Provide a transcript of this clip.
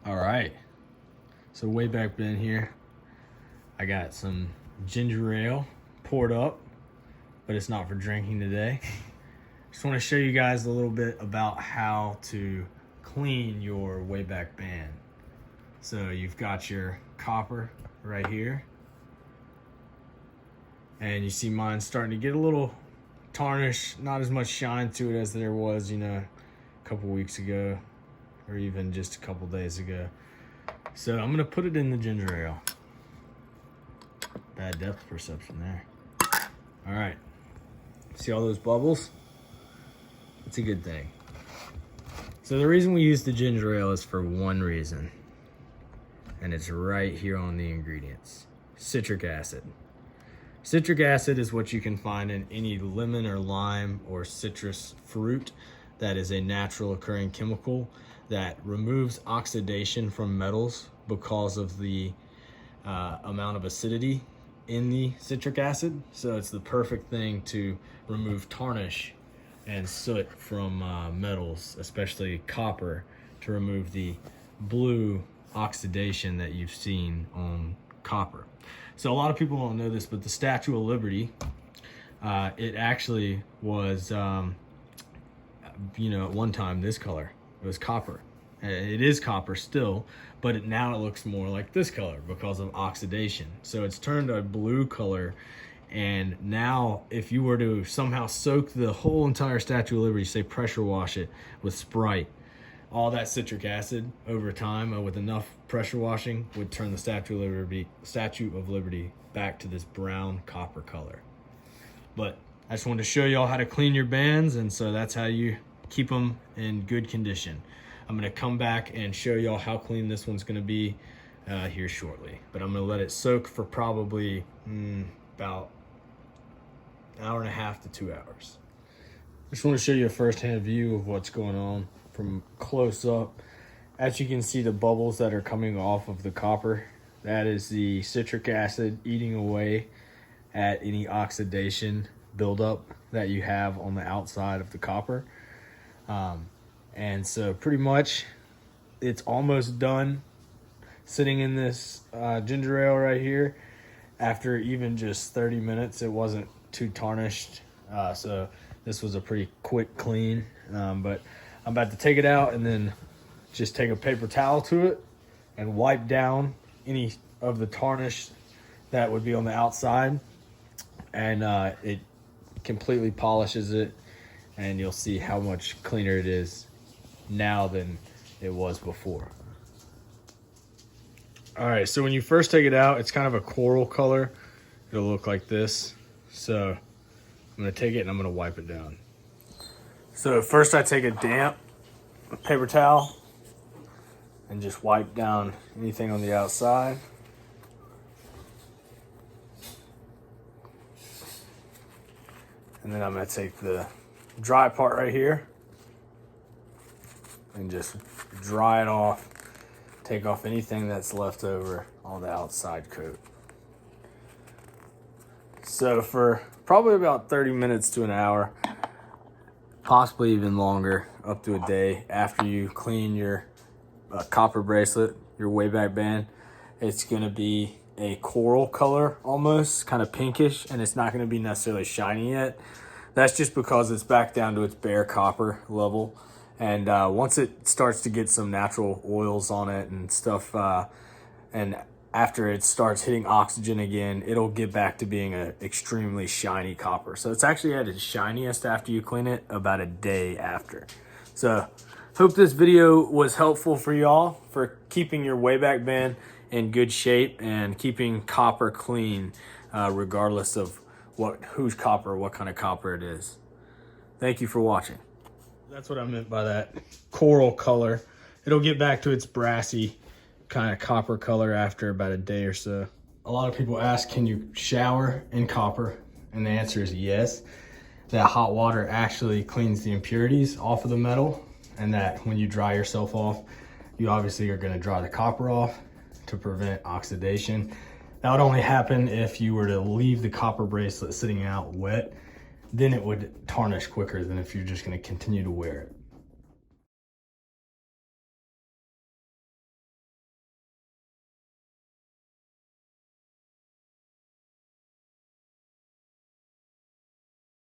All right, so WayBackBand here. I got some ginger ale poured up, but it's not for drinking today. Just want to show you guys a little bit about how to clean your WayBackBand. So you've got your copper right here, and you see mine starting to get a little tarnish, not as much shine to it as there was, a couple weeks ago, or even just a couple days ago. So I'm gonna put it in the ginger ale. Bad depth perception there. All right, see all those bubbles? It's a good thing. So the reason we use the ginger ale is for one reason, and it's right here on the ingredients: citric acid. Citric acid is what you can find in any lemon or lime or citrus fruit. That is a natural occurring chemical that removes oxidation from metals because of the amount of acidity in the citric acid. So it's the perfect thing to remove tarnish and soot from metals, especially copper, to remove the blue oxidation that you've seen on copper. So a lot of people don't know this, but the Statue of Liberty, it actually was, at one time this color. It was copper. It is copper still, but now it looks more like this color because of oxidation. So it's turned a blue color, and now if you were to somehow soak the whole entire Statue of Liberty, say pressure wash it with Sprite, all that citric acid over time with enough pressure washing would turn the Statue of Liberty back to this brown copper color. But I just wanted to show y'all how to clean your bands, and so that's how you keep them in good condition. I'm gonna come back and show y'all how clean this one's gonna be here shortly. But I'm gonna let it soak for probably about an hour and a half to 2 hours. I just want to show you a first-hand view of what's going on from close up. As you can see, the bubbles that are coming off of the copper, that is the citric acid eating away at any oxidation buildup that you have on the outside of the copper. And so pretty much it's almost done sitting in this ginger ale right here. After even just 30 minutes, it wasn't too tarnished. So this was a pretty quick clean, but I'm about to take it out and then just take a paper towel to it and wipe down any of the tarnish that would be on the outside. And it completely polishes it, and you'll see how much cleaner it is now than it was before. All right, so when you first take it out, it's kind of a coral color. It'll look like this. So I'm gonna take it and I'm gonna wipe it down. So first I take a damp paper towel and just wipe down anything on the outside. And then I'm gonna take the dry part right here and just dry it off. Take off anything that's left over on the outside coat. So for probably about 30 minutes to an hour, possibly even longer, up to a day after you clean your copper bracelet, your WayBackBand, it's gonna be a coral color almost, kind of pinkish, and it's not gonna be necessarily shiny yet. That's just because it's back down to its bare copper level. And once it starts to get some natural oils on it and stuff, and after it starts hitting oxygen again, it'll get back to being an extremely shiny copper. So it's actually at its shiniest after you clean it about a day after. So hope this video was helpful for y'all for keeping your WayBackBand in good shape and keeping copper clean, regardless of what kind of copper it is. Thank you for watching. That's what I meant by that coral color. It'll get back to its brassy kind of copper color after about a day or so. A lot of people ask, can you shower in copper? And the answer is yes. That hot water actually cleans the impurities off of the metal, and that when you dry yourself off, you obviously are going to dry the copper off to prevent oxidation. That would only happen if you were to leave the copper bracelet sitting out wet. Then it would tarnish quicker than if you're just going to continue to wear it.